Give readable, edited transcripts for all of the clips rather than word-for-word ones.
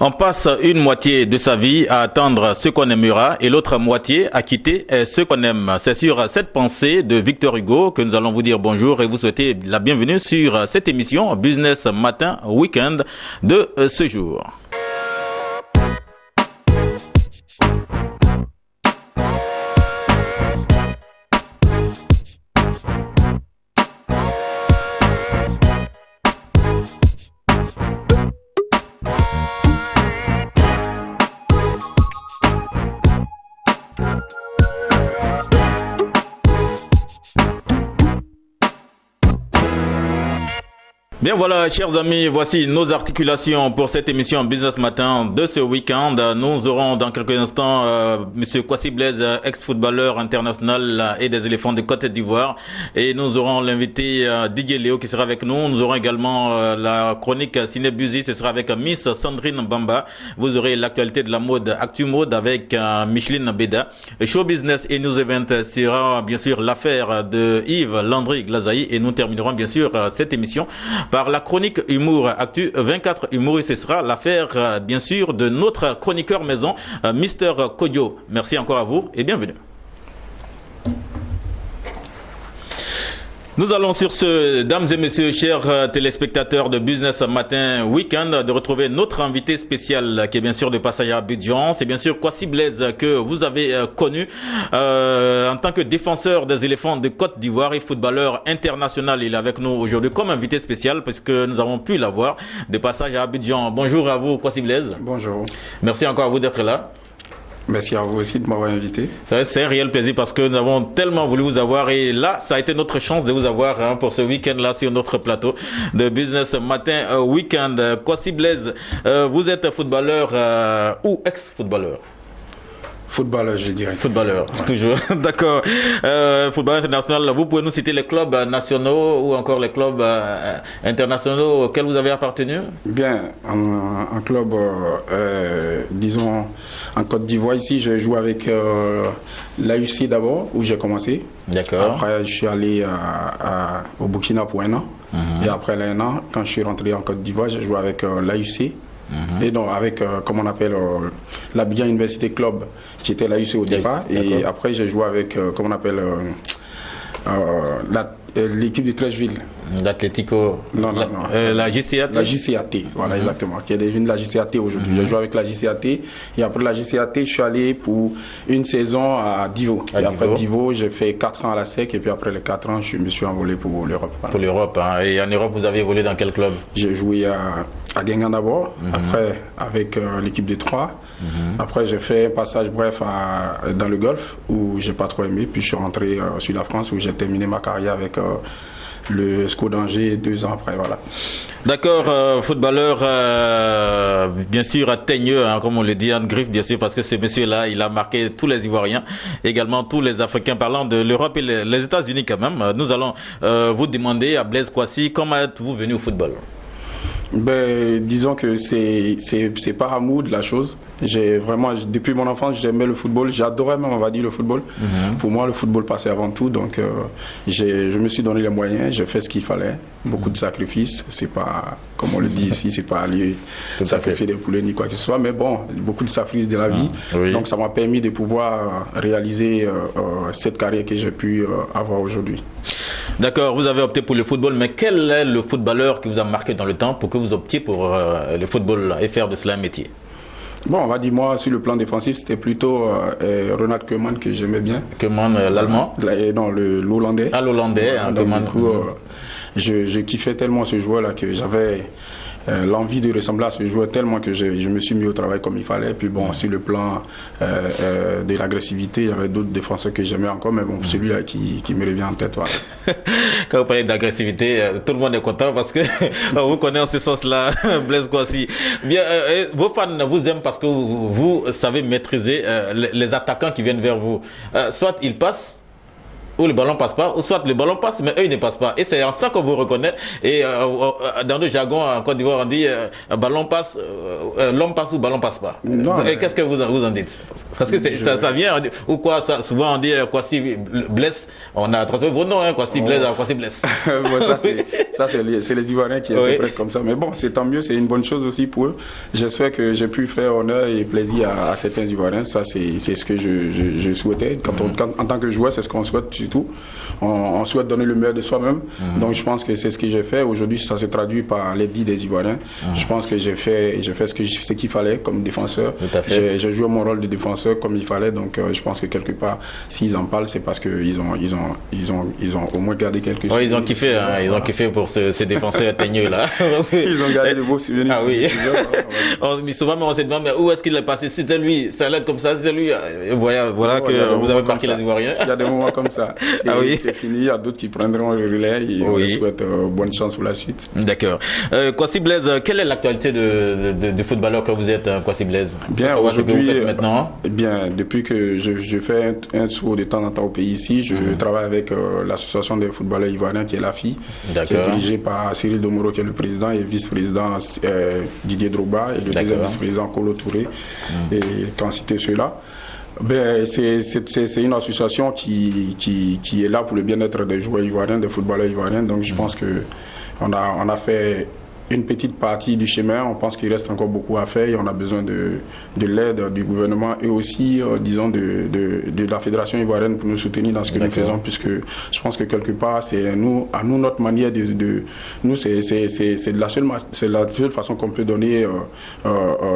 On passe une moitié de sa vie à attendre ce qu'on aimera et l'autre moitié à quitter ce qu'on aime. C'est sur cette pensée de Victor Hugo que nous allons vous dire bonjour et vous souhaiter la bienvenue sur cette émission Business Matin Weekend de ce jour. Bien voilà, chers amis, voici nos articulations pour cette émission Business Matin de ce week-end. Nous aurons dans quelques instants Monsieur Kwasi Blaise, ex-footballeur international et des éléphants de Côte d'Ivoire. Et nous aurons l'invité Didier Léo qui sera avec nous. Nous aurons également la chronique Ciné Buzy, ce sera avec Miss Sandrine Bamba. Vous aurez l'actualité de la mode, Actu Mode avec Micheline Beda. Show Business et News Event sera bien sûr l'affaire de Yves Landry Glazaï. Et nous terminerons bien sûr cette émission par la chronique Humour Actu 24 Humour, et ce sera l'affaire bien sûr de notre chroniqueur maison Mister Kodio. Merci encore à vous et bienvenue. Nous allons sur ce, dames et messieurs, chers téléspectateurs de Business Matin Weekend, de retrouver notre invité spécial qui est bien sûr de passage à Abidjan. C'est bien sûr Kwasi Blaise que vous avez connu en tant que défenseur des éléphants de Côte d'Ivoire et footballeur international. Il est avec nous aujourd'hui comme invité spécial parce que nous avons pu l'avoir de passage à Abidjan. Bonjour à vous Kwasi Blaise. Bonjour. Merci encore à vous d'être là. Merci à vous aussi de m'avoir invité. C'est un réel plaisir parce que nous avons tellement voulu vous avoir et là, ça a été notre chance de vous avoir pour ce week-end-là sur notre plateau de Business Matin Weekend. Kwasi Blaise, vous êtes footballeur ou ex-footballeur? Footballeur, je dirais. Footballeur, ouais. Toujours. D'accord. Footballeur international, vous pouvez nous citer les clubs nationaux ou encore les clubs internationaux auxquels vous avez appartenu? Bien, en club, disons, en Côte d'Ivoire, ici, je joue avec l'AUC d'abord, où j'ai commencé. D'accord. Après, je suis allé au Burkina pour un an. Et après un an, quand je suis rentré en Côte d'Ivoire, j'ai joué avec l'AUC. Et donc avec, comme on appelle, l'Abidjan University Club, qui était l'AUC au départ. Et après, j'ai joué avec, comme on appelle, l'équipe de Trècheville. L'Atlético. Non. La JCAT. La JCAT, voilà, exactement. Qui est devenue la JCAT aujourd'hui. J'ai joué avec la JCAT. Et après la JCAT, je suis allé pour une saison à Divo. Et après Divo, j'ai fait 4 ans à la SEC. Et puis après les 4 ans, je me suis envolé pour l'Europe. Voilà. Pour l'Europe. Hein. Et en Europe, vous avez évolué dans quel club? J'ai joué à Guingamp d'abord. Après, avec l'équipe des 3. Après, j'ai fait un passage bref dans le Golfe, où j'ai pas trop aimé. Puis je suis rentré sur la France, où j'ai terminé ma carrière avec le SCO d'Angers 2 ans après, voilà. D'accord, footballeur, bien sûr, teigneux, hein, comme on le dit, en griffe, bien sûr, parce que ce monsieur-là, il a marqué tous les Ivoiriens, également tous les Africains, parlant de l'Europe et les États-Unis quand même. Nous allons vous demander à Blaise Kwasi, comment êtes-vous venu au football? Ben, disons que c'est par amour de la chose. J'ai vraiment, depuis mon enfance, j'aimais le football. J'adorais même, on va dire, le football. Pour moi, le football passait avant tout. Donc, je me suis donné les moyens. J'ai fait ce qu'il fallait. Beaucoup de sacrifices. C'est pas, comme on le dit ici, c'est pas aller sacrifier des poulets ni quoi que ce soit. Mais bon, beaucoup de sacrifices de la vie. Oui. Donc, ça m'a permis de pouvoir réaliser cette carrière que j'ai pu avoir aujourd'hui. D'accord, vous avez opté pour le football, mais quel est le footballeur qui vous a marqué dans le temps pour que vous optiez pour le football et faire de cela un métier? Bon, on va dire, moi, sur le plan défensif, c'était plutôt Ronald Koeman que j'aimais bien. Koeman, l'Allemand? Non, l'Hollandais. Ah, l'Hollandais, hein, Koeman. Du coup, je kiffais tellement ce joueur-là que j'avais l'envie de ressembler à ce joueur tellement que je me suis mis au travail comme il fallait. Puis bon, sur le plan de l'agressivité, il y avait d'autres défenseurs que j'aimais encore, mais bon, celui-là qui me revient en tête. Voilà. Quand vous parlez d'agressivité, tout le monde est content parce que on vous connaît en ce sens-là, Blaise Kwasi. Bien, vos fans vous aiment parce que vous savez maîtriser les attaquants qui viennent vers vous. Soit ils passent, où le ballon passe pas, ou soit le ballon passe, mais eux, ils ne passent pas. Et c'est en ça qu'on vous reconnaît. Et dans le jargon, en Côte d'Ivoire, on dit ballon passe, l'homme passe ou ballon passe pas. Et qu'est-ce que vous en dites? Parce que ça vient, ou quoi, souvent on dit Kwasi blesse, on a transformé vos noms, Kwasi blesse, Kwasi blesse. Bon, c'est les Ivoiriens qui interprètent comme ça. Mais bon, c'est tant mieux, c'est une bonne chose aussi pour eux. J'espère que j'ai pu faire honneur et plaisir à certains Ivoiriens. Ça, c'est ce que je souhaitais. En tant que joueur, c'est ce qu'on souhaite surtout. On souhaite donner le meilleur de soi-même. Donc, je pense que c'est ce que j'ai fait. Aujourd'hui, ça se traduit par les dits des Ivoiriens. Je pense que j'ai fait ce qu'il fallait comme défenseur. J'ai joué mon rôle de défenseur comme il fallait. Donc, je pense que quelque part, s'ils en parlent, c'est parce qu'ils ont au moins gardé quelque chose. Ils ont kiffé, hein, ils ont kiffé pour ces défenseurs teigneux là. Ils ont gardé le beau souvenir. Ah oui. Souvent, on se demande, mais où est-ce qu'il est passé? C'était lui, ça allait comme ça, c'était lui. Voilà que vous avez marqué les Ivoiriens. Il y a des moments comme ça. C'est fini, il y a d'autres qui prendront le relais et on leur souhaite bonne chance pour la suite. D'accord. Kwasi Blaise, quelle est l'actualité de footballeur que vous êtes, Kwasi Blaise? Bien, aujourd'hui, maintenant. Bien, depuis que je fais un tour de temps en temps au pays ici, je travaille avec l'association des footballeurs ivoiriens qui est l'AFI, qui est dirigée par Cyril Domoro qui est le président et vice-président Didier Drogba et le deuxième vice-président Kolo Touré, et quand citer ceux-là. Ben, c'est une association qui est là pour le bien-être des joueurs ivoiriens, des footballeurs ivoiriens. Donc je pense que on a fait une petite partie du chemin. On pense qu'il reste encore beaucoup à faire et on a besoin de l'aide du gouvernement et aussi, disons, de la Fédération ivoirienne pour nous soutenir dans ce que nous faisons, puisque je pense que quelque part, c'est à nous notre manière nous, c'est la seule façon qu'on peut donner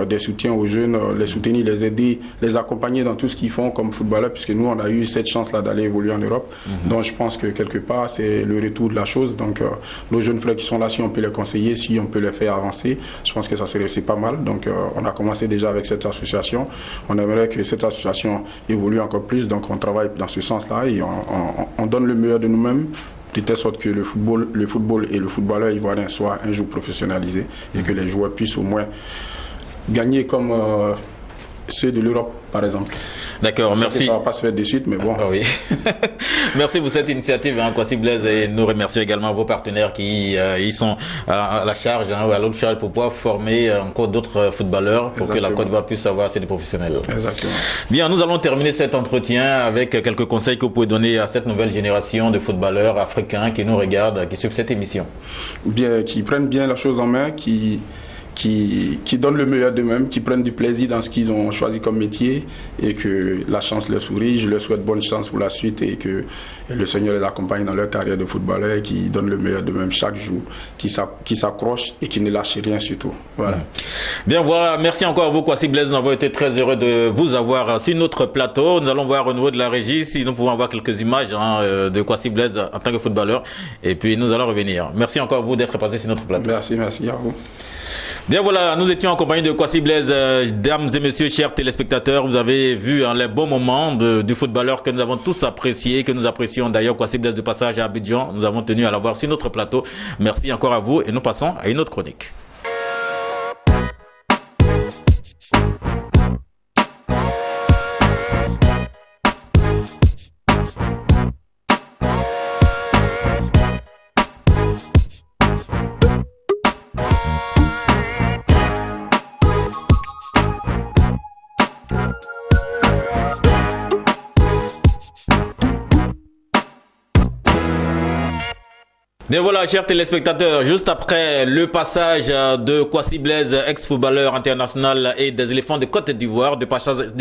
des soutiens aux jeunes, les soutenir, les aider, les accompagner dans tout ce qu'ils font comme footballeurs, puisque nous, on a eu cette chance-là d'aller évoluer en Europe. Donc, je pense que quelque part, c'est le retour de la chose. Donc, nos jeunes frères qui sont là, si on peut les conseiller, si on peut les faire avancer, je pense que ça serait aussi pas mal. Donc on a commencé déjà avec cette association. On aimerait que cette association évolue encore plus, donc on travaille dans ce sens-là et on donne le meilleur de nous-mêmes, de telle sorte que le football et le footballeur ivoirien soient un jour professionnalisés et que les joueurs puissent au moins gagner comme ceux de l'Europe, par exemple. D'accord, merci. Ça ne va pas se faire de suite, mais bon. Oui. Merci pour cette initiative, Kwasi Blaise, et nous remercions également vos partenaires qui ils sont à la charge, ou à l'autre charge pour pouvoir former encore d'autres footballeurs pour que la Côte d'Ivoire puisse avoir assez de professionnels. Exactement. Bien, nous allons terminer cet entretien avec quelques conseils que vous pouvez donner à cette nouvelle génération de footballeurs africains qui nous regardent, qui suivent cette émission. Bien, qui prennent bien la chose en main, qui donnent le meilleur d'eux-mêmes, qui prennent du plaisir dans ce qu'ils ont choisi comme métier et que la chance leur sourit. Je leur souhaite bonne chance pour la suite et que le Seigneur les accompagne dans leur carrière de footballeur et qui donnent le meilleur d'eux-mêmes chaque jour, qui s'accrochent et qui ne lâchent rien surtout. Voilà. Bien, voilà. Merci encore à vous, Kwasi Blaise. Nous avons été très heureux de vous avoir sur notre plateau. Nous allons voir au niveau de la régie si nous pouvons avoir quelques images de Kwasi Blaise en tant que footballeur et puis nous allons revenir. Merci encore à vous d'être passé sur notre plateau. Merci à vous. Bien voilà, nous étions en compagnie de Kwasi Blaise. Dames et messieurs, chers téléspectateurs, vous avez vu les bons moments du footballeur que nous avons tous apprécié, que nous apprécions d'ailleurs. Kwasi Blaise de passage à Abidjan, nous avons tenu à l'avoir sur notre plateau. Merci encore à vous et nous passons à une autre chronique. Bien voilà, chers téléspectateurs, juste après le passage de Kwasi Blaise, ex-footballeur international et des éléphants de Côte d'Ivoire, de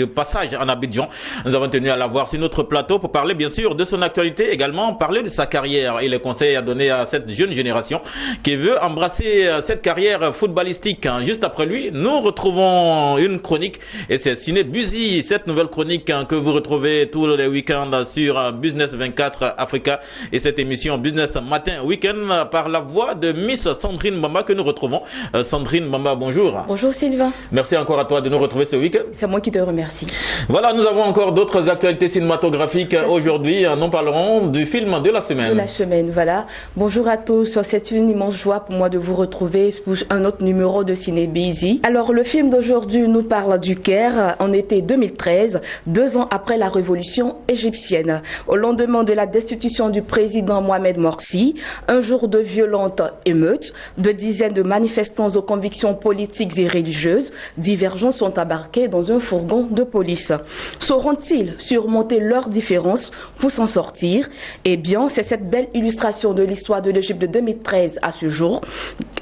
passage en Abidjan, nous avons tenu à l'avoir sur notre plateau pour parler bien sûr de son actualité, également parler de sa carrière et les conseils à donner à cette jeune génération qui veut embrasser cette carrière footballistique. Juste après lui, nous retrouvons une chronique et c'est Ciné Buzi, cette nouvelle chronique que vous retrouvez tous les week-ends sur Business 24 Africa et cette émission Business Matin Week week-end par la voix de Miss Sandrine Bamba que nous retrouvons. Sandrine Bamba, bonjour. Bonjour Sylvain. Merci encore à toi de nous retrouver ce week-end. C'est moi qui te remercie. Voilà, nous avons encore d'autres actualités cinématographiques. Aujourd'hui, nous parlerons du film de la semaine. De la semaine, voilà. Bonjour à tous, c'est une immense joie pour moi de vous retrouver pour un autre numéro de Ciné Busy. Alors, le film d'aujourd'hui nous parle du Caire en été 2013, 2 ans après la révolution égyptienne. Au lendemain de la destitution du président Mohamed Morsi, un jour de violentes émeutes, de dizaines de manifestants aux convictions politiques et religieuses divergents sont embarqués dans un fourgon de police. Sauront-ils surmonter leurs différences pour s'en sortir? Eh bien, c'est cette belle illustration de l'histoire de l'Égypte de 2013 à ce jour,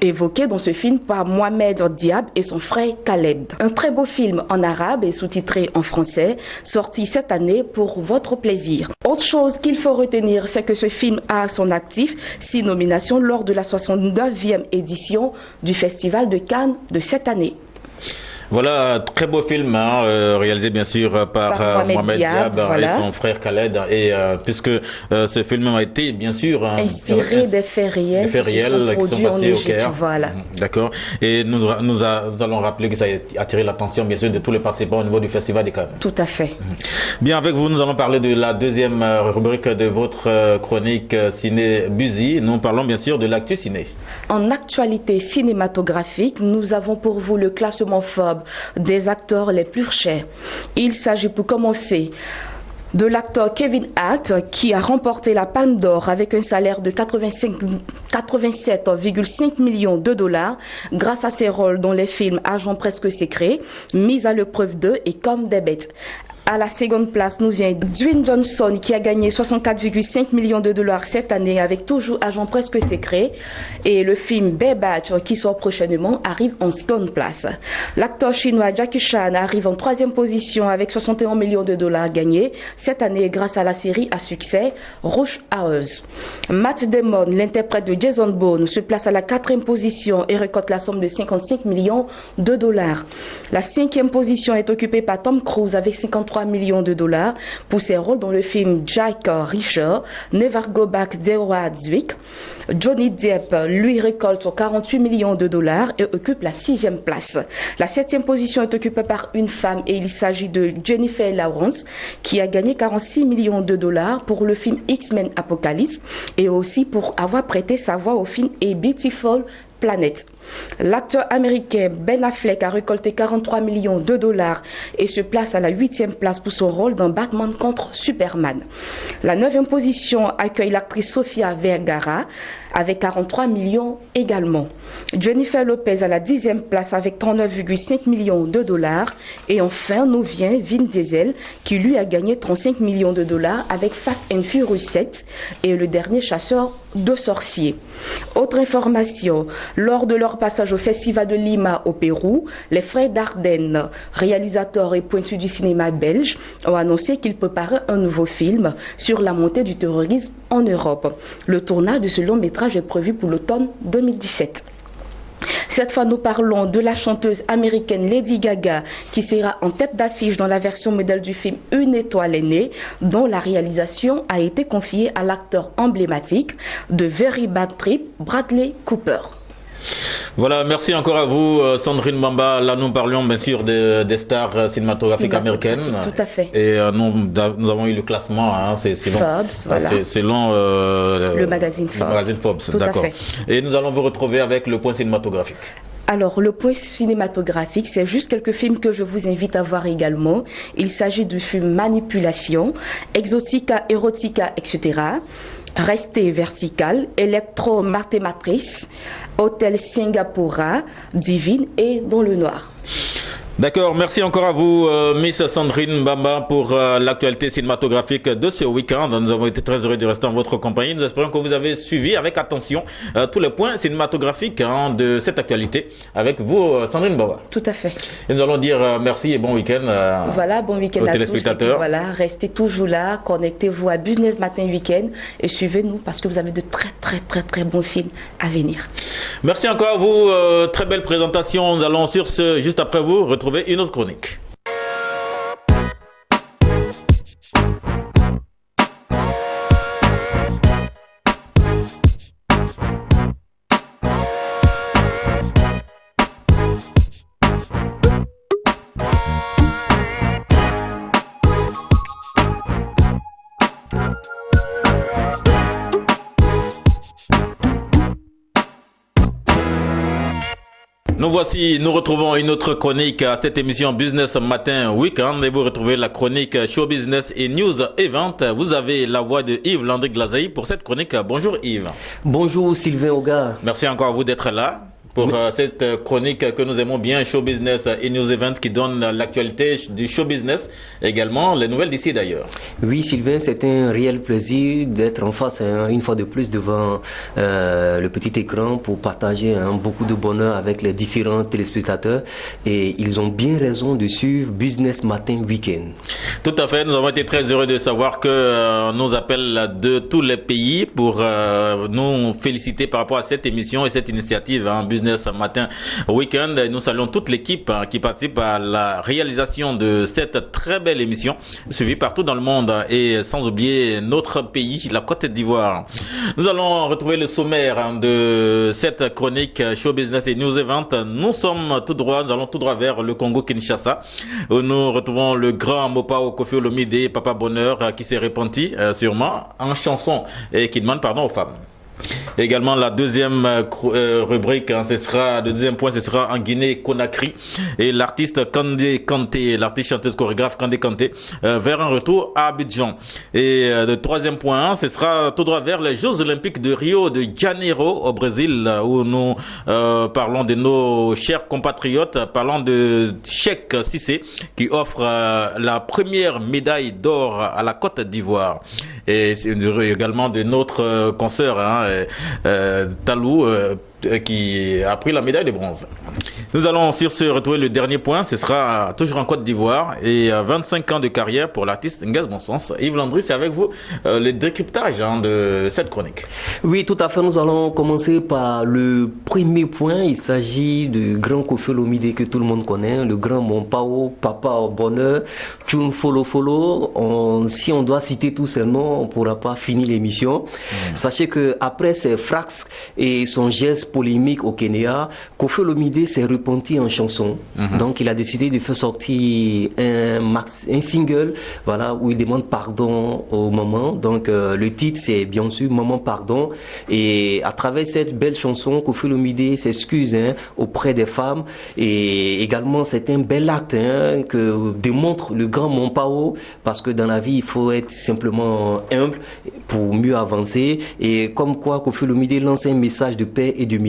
évoquée dans ce film par Mohamed Diab et son frère Khaled. Un très beau film en arabe et sous-titré en français, sorti cette année pour votre plaisir. Autre chose qu'il faut retenir, c'est que ce film a à son actif 6 nominations lors de la 69e édition du Festival de Cannes de cette année. Voilà, très beau film, réalisé bien sûr par Mohamed Diab voilà. Et son frère Khaled. Et puisque ce film a été bien sûr inspiré des faits réels, qui sont passés au Caire. Voilà. D'accord. Et nous allons rappeler que ça a attiré l'attention bien sûr de tous les participants au niveau du Festival des Cannes. Tout à fait. Bien, avec vous, nous allons parler de la deuxième rubrique de votre chronique Ciné Busy. Nous parlons bien sûr de l'actu ciné. En actualité cinématographique, nous avons pour vous le classement Forbes des acteurs les plus chers. Il s'agit pour commencer de l'acteur Kevin Hart qui a remporté la Palme d'Or avec un salaire de 87,5 millions de dollars grâce à ses rôles dans les films Agent presque secret, Mise à l'épreuve 2 et Comme des bêtes. À la seconde place, nous vient Dwayne Johnson qui a gagné 64,5 millions de dollars cette année avec toujours Agent presque secret. Et le film Baywatch qui sort prochainement arrive en seconde place. L'acteur chinois Jackie Chan arrive en 3e position avec 61 millions de dollars gagnés cette année grâce à la série à succès Rush Hours. Matt Damon, l'interprète de Jason Bourne, se place à la 4e position et récolte la somme de 55 millions de dollars. La 5e position est occupée par Tom Cruise avec 53 millions de dollars pour ses rôles dans le film Jack Reacher, Never Go Back d'Edward Zwick. Johnny Depp, lui, récolte 48 millions de dollars et occupe la 6e place. La 7e position est occupée par une femme et il s'agit de Jennifer Lawrence qui a gagné 46 millions de dollars pour le film X-Men Apocalypse et aussi pour avoir prêté sa voix au film A Beautiful Planet. L'acteur américain Ben Affleck a récolté 43 millions de dollars et se place à la 8e place pour son rôle dans Batman contre Superman. La 9e position accueille l'actrice Sofia Vergara avec 43 millions également. Jennifer Lopez à la 10e place avec 39,5 millions de dollars. Et enfin, nous vient Vin Diesel qui lui a gagné 35 millions de dollars avec Fast and Furious 7 et le dernier chasseur de sorciers. Autre information, lors de leur passage au Festival de Lima au Pérou, les frères Dardenne, réalisateurs et pointus du cinéma belge, ont annoncé qu'ils préparaient un nouveau film sur la montée du terrorisme en Europe. Le tournage de ce long métrage est prévu pour l'automne 2017. Cette fois, nous parlons de la chanteuse américaine Lady Gaga qui sera en tête d'affiche dans la version modèle du film Une étoile est née, dont la réalisation a été confiée à l'acteur emblématique de Very Bad Trip, Bradley Cooper. Voilà, merci encore à vous, Sandrine Bamba. Là, nous parlions bien sûr des stars cinématographiques américaines. Tout à fait. Et nous avons eu le classement, hein, c'est selon, Forbes, voilà. Selon le magazine Forbes. Le magazine Forbes, d'accord. Et nous allons vous retrouver avec le point cinématographique. Alors, le point cinématographique, c'est juste quelques films que je vous invite à voir également. Il s'agit du film Manipulation, Exotica, Erotica, etc., Rester vertical, Electro Matrice, Hôtel Singapura, Divine et Dans le Noir. D'accord, merci encore à vous, Miss Sandrine Bamba, pour l'actualité cinématographique de ce week-end. Nous avons été très heureux de rester en votre compagnie. Nous espérons que vous avez suivi avec attention tous les points cinématographiques de cette actualité avec vous, Sandrine Bamba. Tout à fait. Et nous allons dire merci et bon week-end voilà, bon week-end aux téléspectateurs. Voilà, restez toujours là, connectez-vous à Business Matin Week-end et suivez-nous parce que vous avez de très bons films à venir. Merci encore à vous, très belle présentation. Nous allons sur ce, juste après vous, retrouver une autre chronique. Nous retrouvons une autre chronique à cette émission Business Matin Weekend et vous retrouvez la chronique Show Business et News Event. Vous avez la voix de Yves Landry Glazaï pour cette chronique. Bonjour Yves. Bonjour Sylvain Oga. Merci encore à vous d'être là pour cette chronique que nous aimons bien, Show Business et News Event, qui donne l'actualité du show business, également les nouvelles d'ici d'ailleurs. Oui Sylvain, c'est un réel plaisir d'être en face une fois de plus devant le petit écran pour partager beaucoup de bonheur avec les différents téléspectateurs, et ils ont bien raison de suivre Business Matin Weekend. Tout à fait, nous avons été très heureux de savoir que nous appellent de tous les pays pour nous féliciter par rapport à cette émission et cette initiative Business Matin Weekend. Nous saluons toute l'équipe qui participe à la réalisation de cette très belle émission suivie partout dans le monde, et sans oublier notre pays, la Côte d'Ivoire. Nous allons retrouver le sommaire de cette chronique Show Business et News Event. Nous allons tout droit vers le Congo-Kinshasa, où nous retrouvons le grand Mopao Koffi Olomide, Papa Bonheur, qui s'est repenti sûrement en chanson et qui demande pardon aux femmes. Également la deuxième rubrique, le deuxième point, ce sera en Guinée-Conakry, et l'artiste Kandé Kanté, l'artiste chanteuse chorégraphe Kandé Kanté, vers un retour à Abidjan. Et le troisième point, ce sera tout droit vers les Jeux Olympiques de Rio de Janeiro au Brésil, où nous parlons de nos chers compatriotes, parlant de Cheikh Cissé qui offre la première médaille d'or à la Côte d'Ivoire, et également de notre consoeur Talou qui a pris la médaille de bronze. Nous allons sur ce retrouver le dernier point, ce sera toujours en Côte d'Ivoire, et 25 ans de carrière pour l'artiste Nguès Bonsens. Yves Landry, c'est avec vous le décryptage de cette chronique. Oui, tout à fait. Nous allons commencer par le premier point. Il s'agit du grand Koffi Olomide que tout le monde connaît, le grand Mopao, Papa Bonheur, Tune Follow. Si on doit citer tous ces noms, on ne pourra pas finir l'émission. Sachez que après ses fracas et son geste polémique au Kenya, Koffi Olomide s'est repenti en chanson. Donc il a décidé de faire sortir un single, voilà, où il demande pardon aux mamans. Donc le titre c'est bien sûr Maman Pardon, et à travers cette belle chanson, Koffi Olomide s'excuse auprès des femmes, et également c'est un bel acte que démontre le grand Mopao, parce que dans la vie il faut être simplement humble pour mieux avancer, et comme quoi Koffi Olomide lance un message de paix et d'humilité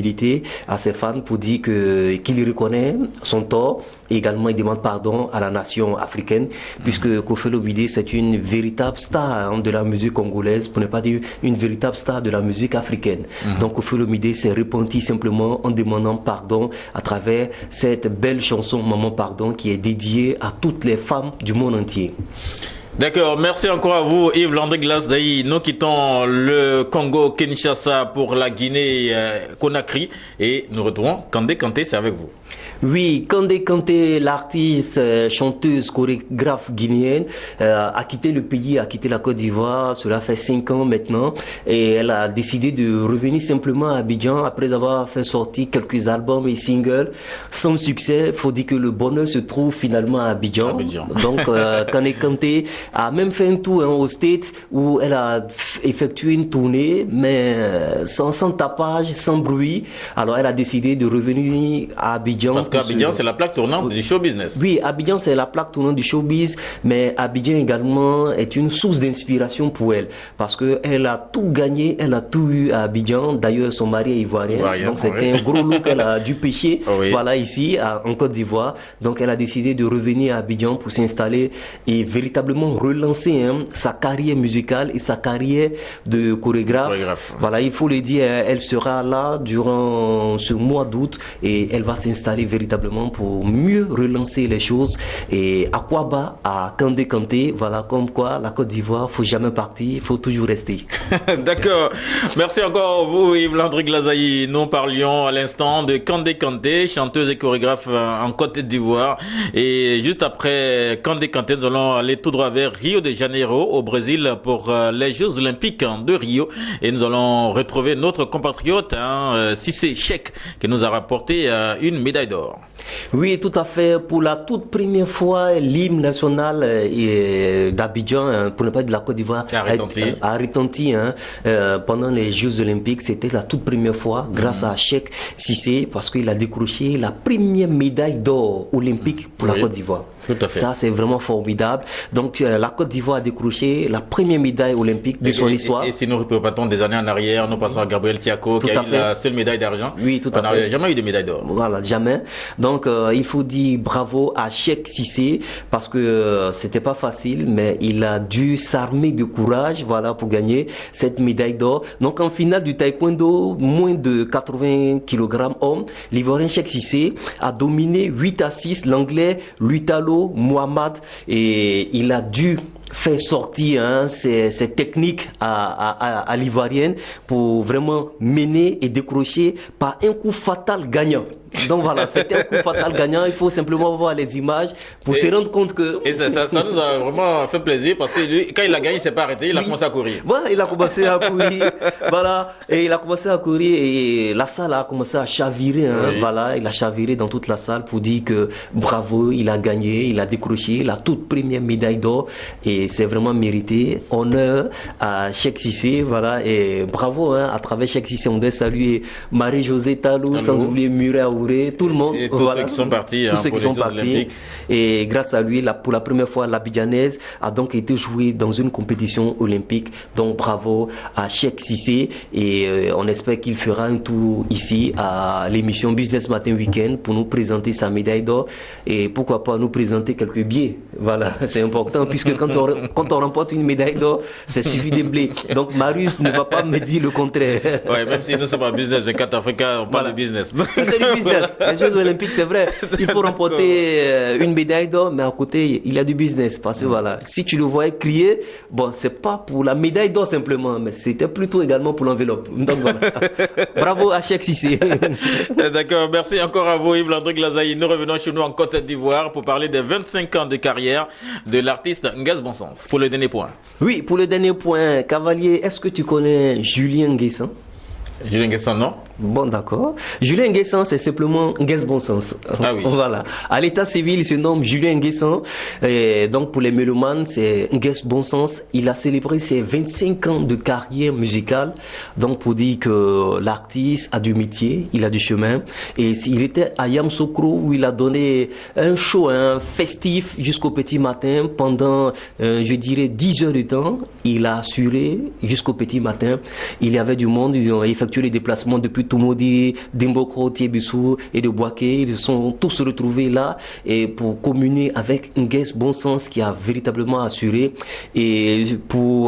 à ses fans pour dire qu'il reconnaît son tort, et également il demande pardon à la nation africaine, puisque Koffi Olomide c'est une véritable star de la musique congolaise, pour ne pas dire une véritable star de la musique africaine. Donc Koffi Olomide s'est repenti simplement en demandant pardon à travers cette belle chanson Maman Pardon, qui est dédiée à toutes les femmes du monde entier. D'accord, merci encore à vous Yves Landry Glazaï. Nous quittons le Congo-Kinshasa pour la Guinée-Conakry, et nous retrouvons Kandé Kanté, c'est avec vous. Oui, Kandé Kanté, l'artiste, chanteuse, chorégraphe guinéenne, a quitté le pays, a quitté la Côte d'Ivoire. Cela fait 5 ans maintenant, et elle a décidé de revenir simplement à Abidjan après avoir fait sortir quelques albums et singles sans succès. Faut dire que le bonheur se trouve finalement à Abidjan. Donc Kandé Kanté a même fait un tour au States, où elle a effectué une tournée, mais sans tapage, sans bruit. Alors elle a décidé de revenir à Abidjan. Parce qu'Abidjan, c'est la plaque tournante du show business. Oui, Abidjan, c'est la plaque tournante du showbiz, mais Abidjan également est une source d'inspiration pour elle, parce qu'elle a tout gagné, elle a tout eu à Abidjan. D'ailleurs, son mari est ivoirien, donc c'était un gros lot qu'elle a dû pêcher, voilà, ici, en Côte d'Ivoire. Donc elle a décidé de revenir à Abidjan pour s'installer et véritablement relancer sa carrière musicale et sa carrière de chorégraphe. Voilà, il faut le dire, elle sera là durant ce mois d'août, et elle va s'installer véritablement pour mieux relancer les choses. Et à Kwaba, à Kandé Kanté, voilà, comme quoi la Côte d'Ivoire, faut jamais partir, il faut toujours rester. D'accord. Merci encore à vous Yves Landry Glazaï. Nous parlions à l'instant de Kandé Kanté, chanteuse et chorégraphe en Côte d'Ivoire. Et juste après Kandé Kanté, nous allons aller tout droit vers Rio de Janeiro au Brésil pour les Jeux Olympiques de Rio. Et nous allons retrouver notre compatriote Cissé Cheikh, qui nous a rapporté une médaille d'or. Oui, tout à fait. Pour la toute première fois, l'hymne national d'Abidjan, pour ne pas dire de la Côte d'Ivoire, a retenti pendant les Jeux Olympiques. C'était la toute première fois, grâce à Cheikh Cissé, parce qu'il a décroché la première médaille d'or olympique pour la Côte d'Ivoire. Tout à fait. Ça, c'est vraiment formidable. Donc, la Côte d'Ivoire a décroché la première médaille olympique de son histoire. Et si nous repartons des années en arrière, nous passons à Gabriel Tiako, qui a eu la seule médaille d'argent. Oui, tout à fait. On n'a jamais eu de médaille d'or. Voilà, jamais. Donc, il faut dire bravo à Cheikh Cissé, parce que c'était pas facile, mais il a dû s'armer de courage, voilà, pour gagner cette médaille d'or. Donc, en finale du taekwondo, moins de 80 kg hommes, l'Ivoirien Cheikh Cissé a dominé 8-6 l'Anglais Lutalo Mohamed, et il a dû faire sortir ses techniques à l'Ivoirienne pour vraiment mener et décrocher par un coup fatal gagnant. Donc voilà, c'était un coup fatal gagnant. Il faut simplement voir les images pour se rendre compte que... Et ça nous a vraiment fait plaisir, parce que lui, quand il a gagné, il ne s'est pas arrêté, il a commencé à courir. Voilà, il a commencé à courir. Voilà, et il a commencé à courir et la salle a commencé à chavirer. Voilà, il a chaviré dans toute la salle pour dire que bravo, il a gagné, il a décroché la toute première médaille d'or et c'est vraiment mérité. Honneur à Cheikh Cissé, voilà, et bravo, à travers Cheikh Cissé, on doit saluer Marie-Josée Talou, sans oublier Murray Aouré, tout le monde. Et tous ceux qui sont partis. Tous ceux qui sont partis. Et grâce à lui, pour la première fois, l'Abidjanaise a donc été jouée dans une compétition olympique. Donc bravo à Cheikh Cissé et on espère qu'il fera un tour ici à l'émission Business Matin Weekend pour nous présenter sa médaille d'or et pourquoi pas nous présenter quelques billets. Voilà, c'est important puisque quand on remporte une médaille d'or, c'est suffit de blé. Donc Marius ne va pas me dire le contraire. Ouais, même si nous sommes en business, 24 Africains, on parle de business. C'est du business. Les Jeux Olympiques, c'est vrai. Il faut remporter une médaille d'or, mais à côté, il y a du business. Parce que voilà, si tu le voyais crier, bon, c'est pas pour la médaille d'or simplement, mais c'était plutôt également pour l'enveloppe. Donc voilà. Bravo à Cheikh Cissé. D'accord, merci encore à vous Yves Landry Glazaï. Nous revenons chez nous en Côte d'Ivoire pour parler des 25 ans de carrière de l'artiste Nguès Bonsens. Pour le dernier point. Oui, pour le dernier point, Cavalier, est-ce que tu connais Julien Nguessan? Julien Nguessan, non? Bon, d'accord. Julien Nguessan, c'est simplement Nguès Bonsens. Ah oui. Voilà. À l'état civil, il se nomme Julien Nguessan. Et donc, pour les mélomanes, c'est Nguès Bonsens. Il a célébré ses 25 ans de carrière musicale. Donc, pour dire que l'artiste a du métier, il a du chemin. Et il était à Yamoussoukro où il a donné un show, festif jusqu'au petit matin pendant, je dirais, 10 heures de temps. Il a assuré jusqu'au petit matin. Il y avait du monde. Ils ont effectué les déplacements depuis Tumodi, Dimbokro, Tiebissou et de Boaké. Ils sont tous retrouvés là et pour communier avec Nguès Bonsens qui a véritablement assuré. Et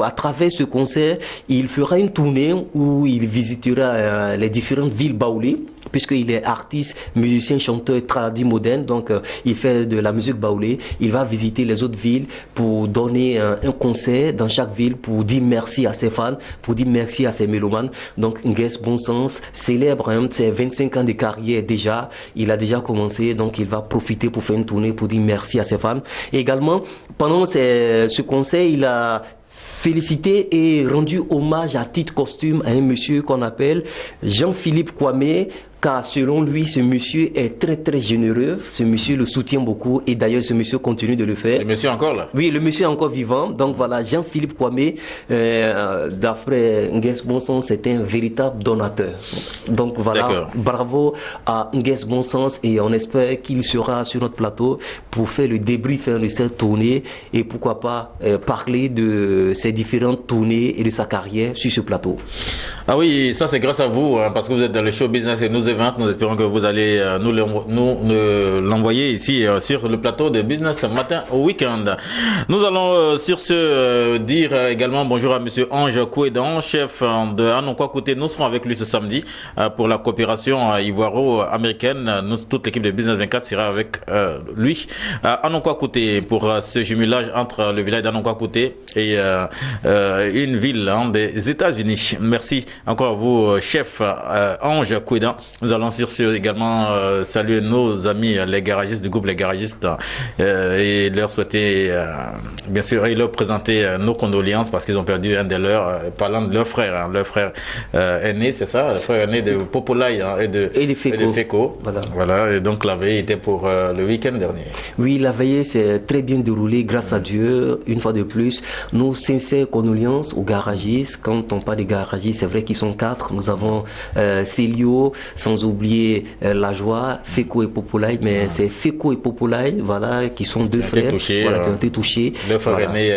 à travers ce concert, il fera une tournée où il visitera les différentes villes baoulées, puisqu'il est artiste, musicien, chanteur, tradi moderne, donc il fait de la musique baoulée. Il va visiter les autres villes pour donner un concert dans chaque ville pour dire merci à ses fans, pour dire merci à ses mélomanes. Donc Nguès Bonsens célèbre ses 25 ans de carrière déjà. Il a déjà commencé, donc il va profiter pour faire une tournée pour dire merci à ses fans. Et également, pendant ce concert, il a félicité et rendu hommage à titre costume à un monsieur qu'on appelle Jean-Philippe Kwame, car selon lui, ce monsieur est très très généreux. Ce monsieur le soutient beaucoup et d'ailleurs ce monsieur continue de le faire. Le monsieur encore là? Oui, le monsieur est encore vivant. Donc voilà, Jean-Philippe Kwame, d'après Nguès Bonsens, c'est un véritable donateur. Donc voilà, bravo à Nguès Bonsens et on espère qu'il sera sur notre plateau pour faire le débrief de cette tournée et pourquoi pas parler de ses différentes tournées et de sa carrière sur ce plateau. Ah oui, ça c'est grâce à vous, parce que vous êtes dans le show business et nous espérons que vous allez nous l'envoyer ici sur le plateau de Business Matin au Week-end. Nous allons sur ce dire également bonjour à monsieur Ange Kouedan, chef de Anoukwa Kouté. Nous serons avec lui ce samedi pour la coopération ivoiro-américaine. Toute l'équipe de Business 24 sera avec lui à Anoukwa Kouté pour ce jumelage entre le village d'Anoukwa Kouté et une ville des États-Unis. Merci encore à vous, chef Ange Kouedan. Nous allons sur ce également saluer nos amis les garagistes du groupe Les Garagistes et leur souhaiter, bien sûr, et leur présenter nos condoléances parce qu'ils ont perdu un de leurs, parlant de leur frère aîné, c'est ça, le frère aîné de Popolaï et de FECO. Voilà, et donc la veille était pour le week-end dernier. Oui, la veille s'est très bien déroulée grâce à Dieu. Une fois de plus, nos sincères condoléances aux garagistes. Quand on parle des garagistes, c'est vrai qu'ils sont 4. Nous avons Célio, sans oublier la joie, FECO et Popolaï, mais c'est FECO et Popolaï, voilà, qui sont deux frères qui ont été touchés. Le frère aîné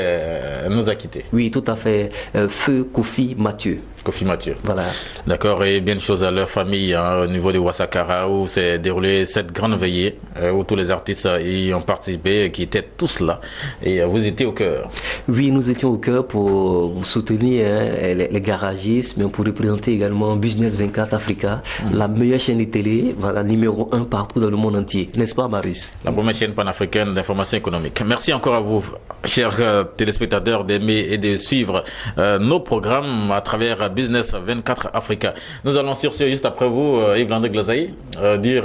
nous a quittés. Oui, tout à fait. Feu Kofi Mathieu. Voilà. D'accord, et bien de choses à leur famille au niveau de Wassakara où s'est déroulée cette grande veillée où tous les artistes y ont participé, qui étaient tous là et vous étiez au cœur. Oui, nous étions au cœur pour soutenir les garagistes, mais pour représenter également Business 24 Africa, la meilleure chaîne de télé, voilà, numéro 1 partout dans le monde entier, n'est-ce pas Marius? La première chaîne panafricaine d'information économique. Merci encore à vous, chers téléspectateurs, d'aimer et de suivre nos programmes à travers Business 24 Africa. Nous allons sur ce, juste après vous, Yves-Landry Glazaï, dire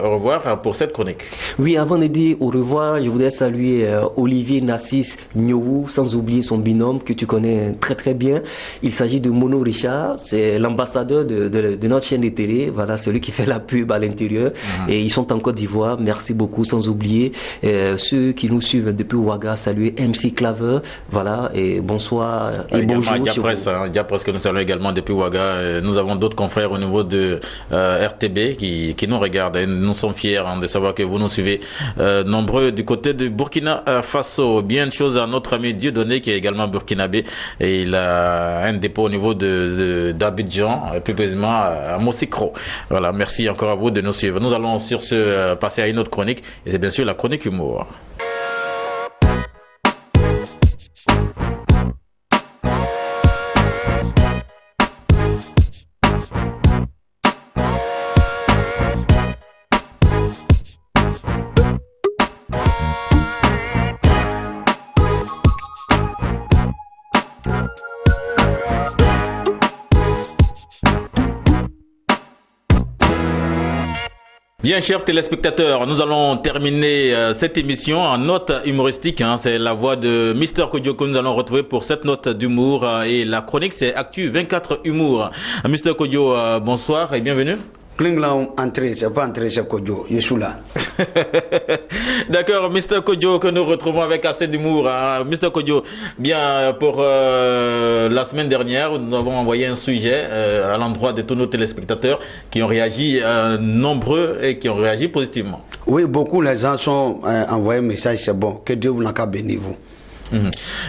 au revoir pour cette chronique. Oui, avant de dire au revoir, je voudrais saluer Olivier Nassis Nyowou, sans oublier son binôme que tu connais très très bien. Il s'agit de Mono Richard, c'est l'ambassadeur de notre chaîne de télé, voilà, celui qui fait la pub à l'intérieur. Et ils sont en Côte d'Ivoire, merci beaucoup, sans oublier ceux qui nous suivent depuis Ouaga, saluer MC Claver, voilà, et bonsoir et bonjour. Diapresse que nous saluons également depuis Ouaga. Nous avons d'autres confrères au niveau de RTB qui nous regardent et nous sommes fiers de savoir que vous nous suivez nombreux du côté de Burkina Faso. Bien de choses à notre ami Dieudonné qui est également burkinabé et il a un dépôt au niveau d'Abidjan, plus précisément à Moussikro. Voilà, merci encore à vous de nous suivre. Nous allons sur ce passer à une autre chronique et c'est bien sûr la chronique humour. Bien, chers téléspectateurs, nous allons terminer cette émission en note humoristique. C'est la voix de Mr Kodjo que nous allons retrouver pour cette note d'humour. Et la chronique, c'est Actu 24 Humour. Mr Kodjo, bonsoir et bienvenue. Klinglan entrée, c'est pas entrée, c'est Kodjo. Je suis là. D'accord, Mr Kodjo, que nous retrouvons avec assez d'humour. Mr Kodjo, bien, pour la semaine dernière, nous avons envoyé un sujet à l'endroit de tous nos téléspectateurs qui ont réagi nombreux et qui ont réagi positivement. Oui, beaucoup, les gens sont envoyé un message, c'est bon. Que Dieu vous n'a béni, vous.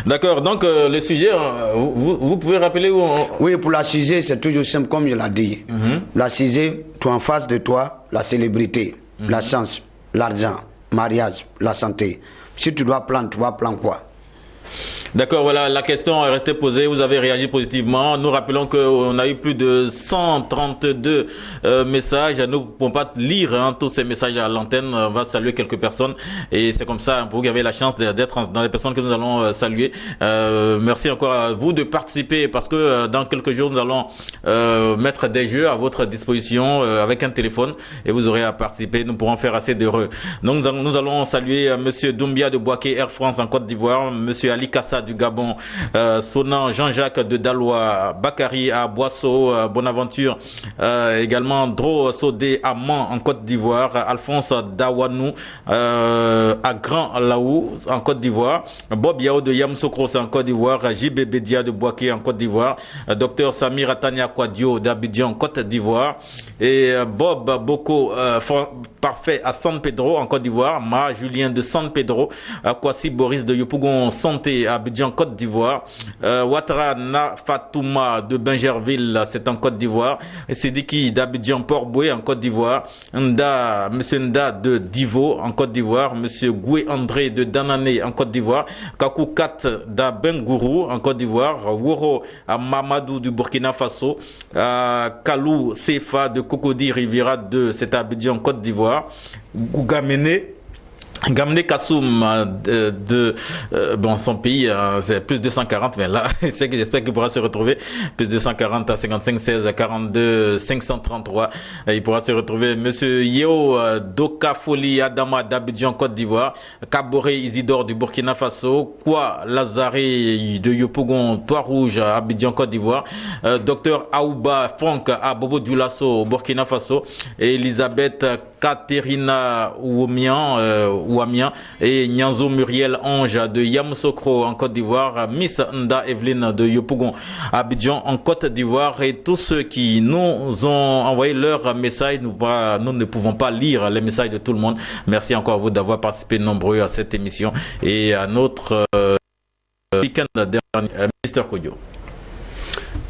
D'accord, donc le sujet, vous pouvez rappeler où Oui, pour la sujet, c'est toujours simple, comme je l'ai dit. La sujet, tu en face de toi, la célébrité, la chance, l'argent, mariage, la santé. Si tu dois prendre, tu vas prendre quoi? D'accord, voilà, la question est restée posée, vous avez réagi positivement. Nous rappelons qu'on a eu plus de 132 messages. Nous ne pouvons pas lire tous ces messages à l'antenne. On va saluer quelques personnes. Et c'est comme ça, vous avez la chance d'être dans les personnes que nous allons saluer. Merci encore à vous de participer parce que dans quelques jours, nous allons mettre des jeux à votre disposition avec un téléphone et vous aurez à participer. Nous pourrons faire assez d'heureux. Donc nous allons saluer Monsieur Doumbia de Boaké Air France en Côte d'Ivoire, Monsieur Ali Kassa du Gabon, Sonan Jean-Jacques de Dalois, Bakary à Boisseau, Bonaventure, également Dro Sodé à Mans en Côte d'Ivoire, Alphonse Dawanou à Grand Laou en Côte d'Ivoire, Bob Yao de Yamoussoukro en Côte d'Ivoire, JB Bedia de Boaké en Côte d'Ivoire, Dr Samir Atania Kwadio d'Abidjan Côte d'Ivoire et Bob Boko Parfait à San Pedro en Côte d'Ivoire, Ma Julien de San Pedro, Kwasi Boris de Yopougon Santé à Abidjan Côte d'Ivoire, Ouattara Fatouma de Bingerville, c'est en Côte d'Ivoire, Sidiki d'Abidjan Port-Boué en Côte d'Ivoire, Monsieur Nda de Divo en Côte d'Ivoire, Monsieur Goué André de Danané en Côte d'Ivoire, Kakou Kat d'Abengourou en Côte d'Ivoire, Woro à Mamadou du Burkina Faso, Kalou Sefa de Cocody Riviera de c'est à Abidjan Côte d'Ivoire, Gougamene Gamne Kassoum de son pays, c'est plus de 240, mais là, c'est que j'espère qu'il pourra se retrouver. Plus de 240 à 55 16 42 533. Il pourra se retrouver. Monsieur Yeo Dokafoli Adama d'Abidjan, Côte d'Ivoire. Kaboré Isidore du Burkina Faso. Kwa Lazare de Yopougon, Trois-Rouges, Abidjan, Côte d'Ivoire. Docteur Aouba Franck à Bobo Dioulasso au Burkina Faso. Et Elisabeth Katerina Ouamian et Nyanzo Muriel Ange de Yamoussoukro en Côte d'Ivoire, Miss Nda Evelyne de Yopougon Abidjan en Côte d'Ivoire, et tous ceux qui nous ont envoyé leur message. Nous ne pouvons pas lire les messages de tout le monde. Merci encore à vous d'avoir participé nombreux à cette émission et à notre week-end dernier, Mr. Kodjo.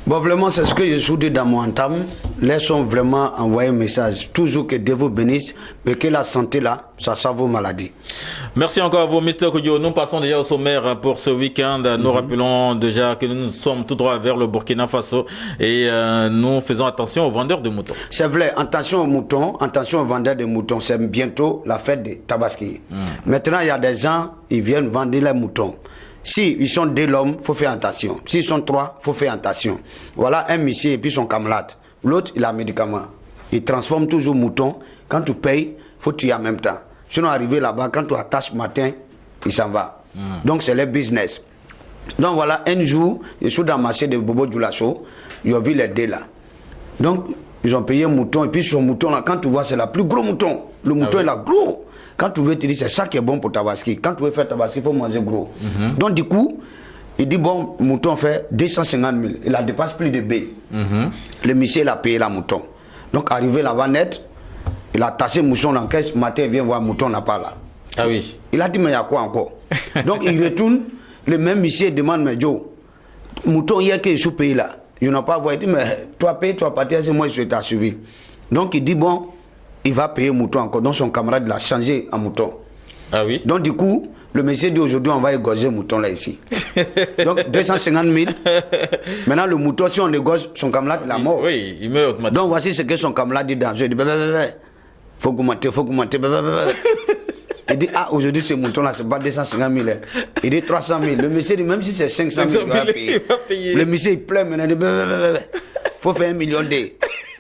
Bon, vraiment, c'est ce que je suis dit dans mon entame. Laissons vraiment envoyer un message. Toujours que Dieu vous bénisse, mais que la santé là, ça sauve vos maladies. Merci encore à vous, Mr. Kodjo. Nous passons déjà au sommaire pour ce week-end. Nous rappelons déjà que nous sommes tout droit vers le Burkina Faso et nous faisons attention aux vendeurs de moutons. C'est vrai, attention aux moutons, attention aux vendeurs de moutons. C'est bientôt la fête de Tabaski. Maintenant, il y a des gens, ils viennent vendre les moutons. Si ils sont deux l'homme, faut faire attention. S'ils sont trois, faut faire attention. Voilà un monsieur et puis son camarade. L'autre, il a un médicament. Il transforme toujours mouton. Quand tu payes, faut tuer en même temps. Sinon, arriver là-bas, quand tu attaches matin, il s'en va. Donc, c'est le business. Donc, voilà, un jour, je suis dans le marché de Bobo Dioulasso. Ils ont vu les deux là. Donc, ils ont payé un mouton. Et puis, ce mouton là, quand tu vois, c'est le plus gros mouton. Le mouton, il est gros. Quand tu veux, tu dis c'est ça qui est bon pour Tabaski. Quand tu veux faire Tabaski, il faut manger gros. Donc, du coup, il dit bon, mouton fait 250 000. Il a dépassé plus de B. Le monsieur, il a payé la mouton. Donc, arrivé là-bas net, il a tassé le mouton dans la caisse. Matin, il vient voir, mouton n'a pas là. Ah oui. Il a dit, mais il y a quoi encore? Donc, il retourne, le même monsieur demande, mais Joe, mouton, hier que je suis payé là. Je n'ai pas vu. Il dit, mais toi, paye, toi, partir, c'est moi, je t'ai suivi. Donc, il dit, bon, il va payer mouton encore. Donc son camarade l'a changé en mouton. Ah oui. Donc du coup, le monsieur dit aujourd'hui on va égorger le mouton là ici. Donc 250 000. Maintenant le mouton, si on égorge son camarade, il est mort. Oui, il meurt automatiquement. Donc voici ce que son camarade dit dans le jeu. Il dit, faut augmenter. Il dit, ah, aujourd'hui ce mouton là, c'est pas 250 000. Il dit 300 000. Le monsieur dit, même si c'est 500 000, il va payer. Le monsieur il pleure maintenant. Il dit, faut faire 1 million d'euros.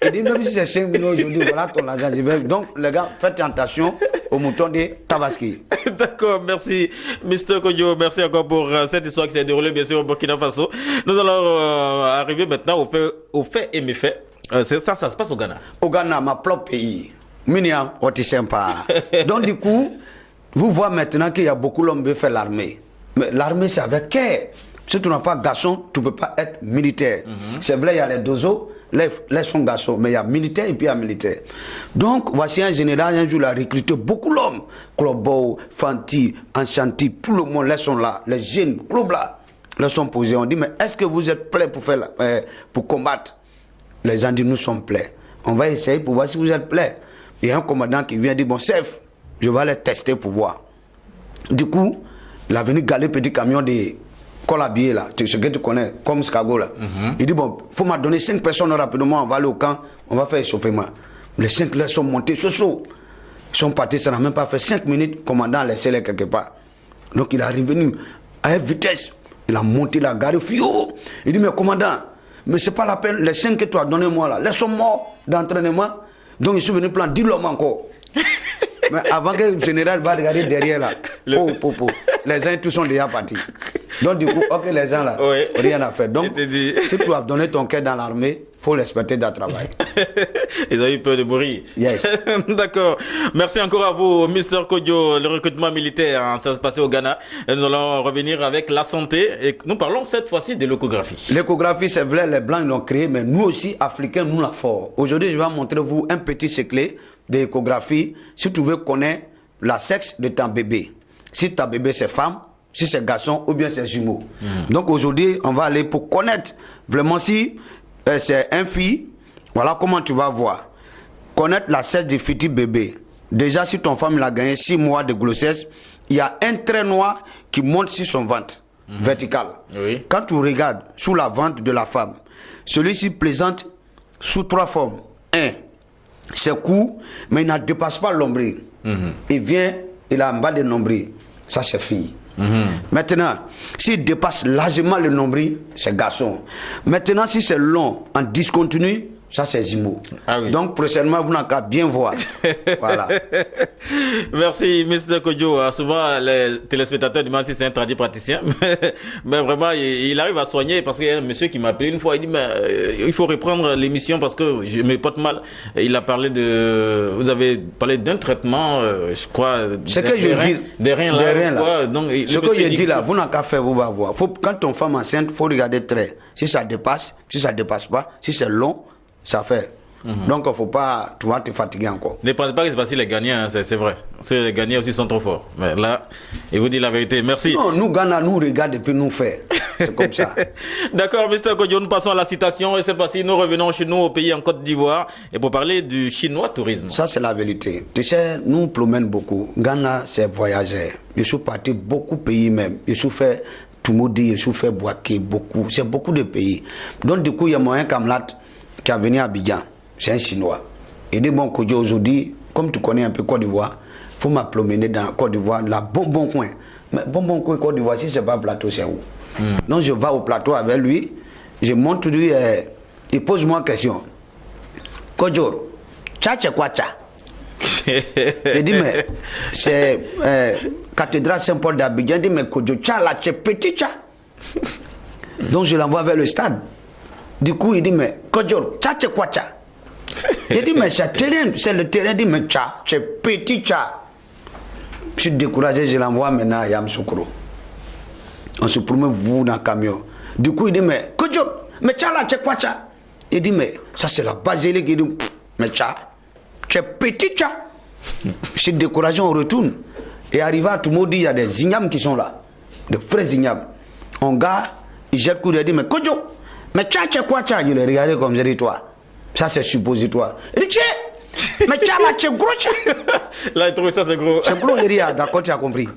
Il dit, même si c'est 5 millions aujourd'hui, voilà ton argent. Donc, les gars, faites attention aux moutons de Tabaski. D'accord, merci, Mr. Kodjo. Merci encore pour cette histoire qui s'est déroulée, bien sûr, au Burkina Faso. Nous allons arriver maintenant au fait et méfait. Ça se passe au Ghana. Au Ghana, ma propre pays. Minia, on est sympa. Donc, du coup, vous voyez maintenant qu'il y a beaucoup d'hommes qui font l'armée. Mais l'armée, c'est avec cœur. Si tu n'as pas garçon, tu ne peux pas être militaire. C'est vrai, il y a les dozos. Les sont garçons, mais il y a militaire et puis il y a militaire. Donc, voici un général, un jour, il a recruté beaucoup d'hommes. Klobo, Fanti, Enchanti, tout le monde, les sont là. Les jeunes, clubs là, les sont posés. On dit, mais est-ce que vous êtes prêts pour combattre? Les gens disent, nous sommes prêts. On va essayer pour voir si vous êtes prêts. Il y a un commandant qui vient dire, bon, chef, je vais les tester pour voir. Du coup, il est venu galer petit camion de Colabie là, ce que tu connais, comme Scago là. Il dit, bon, il faut me donner 5 personnes rapidement, on va aller au camp, on va faire échauffement. Les 5 là sont montés, chaud. Ils sont partis, ça n'a même pas fait 5 minutes, le commandant a laissé les quelque part. Donc il est revenu à vitesse, il a monté la gare, fio. Il dit, mais commandant, mais c'est pas la peine, les 5 que tu as donné moi là, les sont morts d'entraînement. Donc je suis venu prendre 10 l'homme encore. Mais avant que le général va regarder derrière là, les gens tous sont déjà partis. Donc du coup, ok, les gens là, oui, rien à faire. Donc, si tu as donné ton cœur dans l'armée, il faut respecter ton travail. Ils ont eu peur de mourir. Yes. D'accord. Merci encore à vous, Mr. Kodjo. Le recrutement militaire, hein, ça se passait au Ghana. Et nous allons revenir avec la santé. Et nous parlons cette fois-ci de l'échographie. L'échographie, c'est vrai, les Blancs l'ont créé, mais nous aussi, Africains, nous l'avons fort. Aujourd'hui, je vais montrer vous un petit secret d'échographie si tu veux connaître la sexe de ton bébé. Si ta bébé c'est femme, si c'est garçon ou bien c'est jumeau. Donc aujourd'hui, on va aller pour connaître vraiment si c'est un fille, voilà comment tu vas voir. Connaître la sexe du futur bébé. Déjà, si ton femme a gagné 6 mois de grossesse, il y a un trait noir qui monte sur son ventre, vertical. Oui. Quand tu regardes sous la ventre de la femme, celui-ci présente sous 3 formes. 1, c'est court, mais il ne dépasse pas l'ombril. Il vient il a en bas de nombril, ça c'est fille. Maintenant, s'il dépasse largement le nombril, c'est garçon. Maintenant, si c'est long, en discontinu, ça c'est jumeau. Ah oui. Donc prochainement, vous n'avez qu'à bien voir. Voilà. Merci, Mr. Kodjo. Souvent, les téléspectateurs demandent si c'est un praticien. Mais vraiment, il arrive à soigner parce qu'il y a un monsieur qui m'a appelé une fois. Il dit, mais il faut reprendre l'émission parce que je me porte mal. Il a parlé vous avez parlé d'un traitement, je crois. Ce que je dis. Des reins là. Donc, ce que je dis là, vous n'avez qu'à faire, vous va voir. Quand on femme enceinte, il faut regarder très. Si ça dépasse, si ça dépasse pas, si c'est long, ça fait. Donc il ne faut pas, tu vas te fatiguer encore. Ne pensez pas que c'est parce que les gagnants, c'est vrai. Les gagnants aussi sont trop forts. Mais là, il vous dit la vérité. Merci. Non, nous Ghana, nous regarde et puis nous fait. C'est comme ça. D'accord, Mr. Kodjo, nous passons à la citation et c'est parti. Nous revenons chez nous au pays en Côte d'Ivoire et pour parler du chinois tourisme. Ça, c'est la vérité. Tu sais, nous promènons beaucoup. Ghana, c'est voyageur. Je suis parti beaucoup de pays même. Je suis fait Toumoudi, je suis fait Bouaké, beaucoup. C'est beaucoup de pays. Donc du coup, il y a moyen Kamlat qui a venu à Abidjan. C'est un Chinois. Il dit, bon, Kodjo, aujourd'hui, comme tu connais un peu Côte d'Ivoire, il faut m'appromener dans Côte d'Ivoire, la bon coin. Mais bon coin Côte d'Ivoire, si ce n'est pas plateau, c'est où? Donc je vais au plateau avec lui, je montre lui, il pose moi une question. Kodjo, tcha c'est quoi tcha? Il dit, mais c'est cathédrale Saint-Paul d'Abidjan. Il dit, mais Kodjo, tcha là, c'est petit tcha. Donc je l'envoie vers le stade. Du coup, il dit, mais Kodjo, tcha c'est quoi tcha? Il dit, mais c'est le terrain. Il dit, mais tcha, c'est petit tcha. Je suis découragé, je l'envoie maintenant à Yamoussoukro. On se promet vous dans le camion. Du coup, il dit, mais Kodjo, mais tcha là, c'est quoi tcha? Il dit, mais ça c'est la basilique. Il dit, mais tcha, c'est petit tcha. Je suis découragé, on retourne. Et arrivé à Toumoudi, il y a des ignames qui sont là. Des vrais ignames. Un gars, il jette le coup, il dit, mais Kodjo, mais tcha, c'est quoi tcha? Je l'ai regardé comme je dis, toi. Ça c'est suppositoire. Il dit, tcha, mais tcha là, c'est gros tcha. Là, il trouve ça, c'est gros. C'est gros, il dit, d'accord, tu as compris.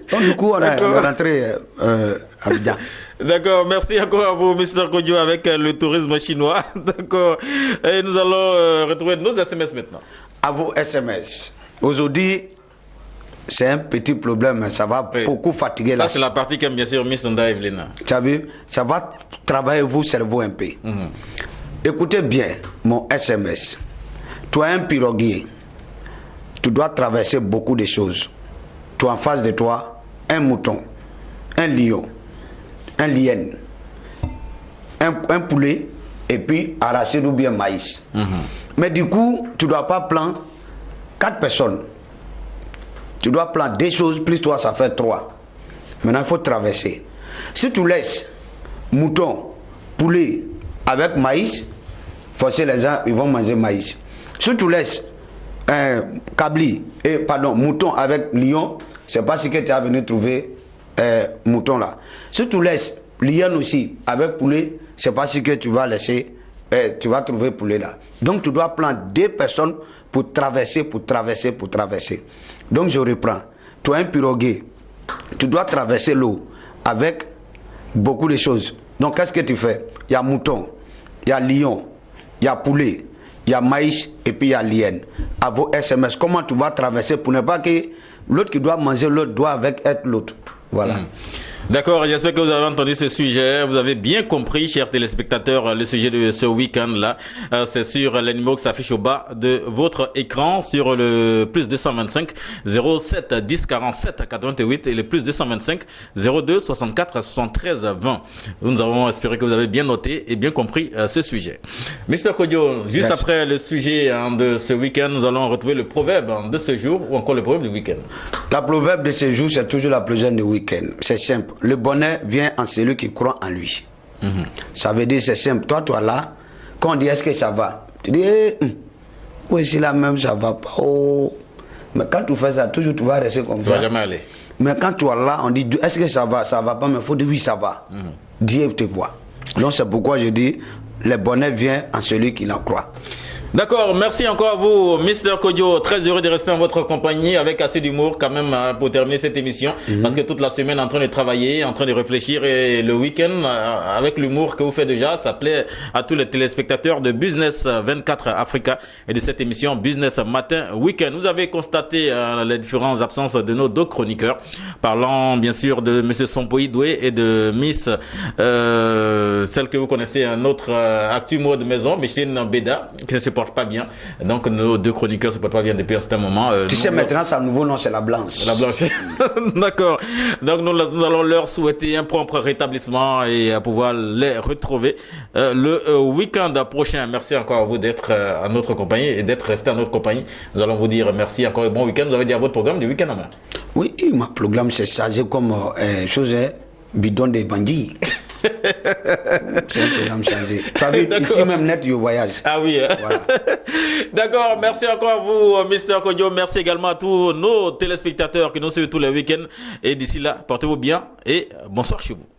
Donc du coup, on est rentré à Abidjan. D'accord, merci encore à vous, Mr. Kodjo, avec le tourisme chinois. D'accord. Et nous allons retrouver nos SMS maintenant. À vos SMS. Aujourd'hui, c'est un petit problème, ça va beaucoup fatiguer ça, c'est la partie qu'aime bien sûr Miss Nda Evelina. Tu as vu? Ça va travailler vos cerveaux un peu. Écoutez bien mon SMS. Tu as un piroguier. Tu dois traverser beaucoup de choses. Tu as en face de toi un mouton, un lion, un liène, un poulet et puis arachide ou bien maïs. Mais du coup, tu ne dois pas prendre 4 personnes. Tu dois prendre des choses, plus toi, ça fait 3. Maintenant, il faut traverser. Si tu laisses mouton, poulet avec maïs, forcément les gens ils vont manger maïs. Si tu laisses mouton avec lion, c'est pas ce que tu as venu trouver mouton là. Si tu laisses lion aussi avec poulet, c'est pas ce que tu vas laisser, tu vas trouver poulet là. Donc tu dois prendre 2 personnes pour traverser. Donc je reprends. Tu as un piroguier. Tu dois traverser l'eau avec beaucoup de choses. Donc qu'est-ce que tu fais? Il y a mouton, il y a lion, il y a poulet, il y a maïs et puis il y a liène. À vos SMS, comment tu vas traverser pour ne pas que l'autre qui doit manger l'autre doit avec être l'autre. Voilà. D'accord, j'espère que vous avez entendu ce sujet. Vous avez bien compris, chers téléspectateurs, le sujet de ce week-end-là. C'est sur les numéros qui s'affichent au bas de votre écran, sur le plus 225 07 10 47 88 et le plus 225 02 64 73 20. Nous avons espéré que vous avez bien noté et bien compris ce sujet. Mr. Kodjo, juste après le sujet de ce week-end, nous allons retrouver le proverbe de ce jour ou encore le proverbe du week-end. La proverbe de ce jour, c'est toujours la prochaine du week-end. C'est simple. Le bonheur vient en celui qui croit en lui. Ça veut dire c'est simple. Toi là, quand on dit est-ce que ça va, tu dis oui c'est là même ça va pas. Oh. Mais quand tu fais ça, toujours tu vas rester comme ça. Ça va jamais aller. Mais quand tu es là, on dit est-ce que ça va pas, mais il faut dire oui ça va. Dieu te voit. Donc c'est pourquoi je dis le bonheur vient en celui qui en croit. D'accord, merci encore à vous, Mr. Kodjo. Très heureux de rester en votre compagnie avec assez d'humour quand même pour terminer cette émission. Parce que toute la semaine en train de travailler, en train de réfléchir et le week-end avec l'humour que vous faites déjà, ça plaît à tous les téléspectateurs de Business 24 Africa et de cette émission Business Matin Week-end. Vous avez constaté les différentes absences de nos deux chroniqueurs, parlant bien sûr de Monsieur Sompoï Doué et de Miss, celle que vous connaissez, un autre actu mot de maison, Micheline Beda, qui ne se porte pas bien. Donc nos deux chroniqueurs se portent pas bien depuis un certain moment. Tu sais maintenant, son nouveau nom c'est la Blanche. La Blanche. D'accord. Donc nous allons leur souhaiter un propre rétablissement et pouvoir les retrouver le week-end prochain. Merci encore à vous d'être à notre compagnie et d'être resté à notre compagnie. Nous allons vous dire merci encore et bon week-end. Vous avez dit à votre programme du week-end en main. Oui, mon programme c'est chargé comme chose bidon des bandits. C'est un programme changé. Tu as vu, ici même net du voyage. Ah oui. Voilà. D'accord, merci encore à vous, Mr. Kodjo. Merci également à tous nos téléspectateurs qui nous suivent tous les week-ends. Et d'ici là, portez-vous bien et bonsoir chez vous.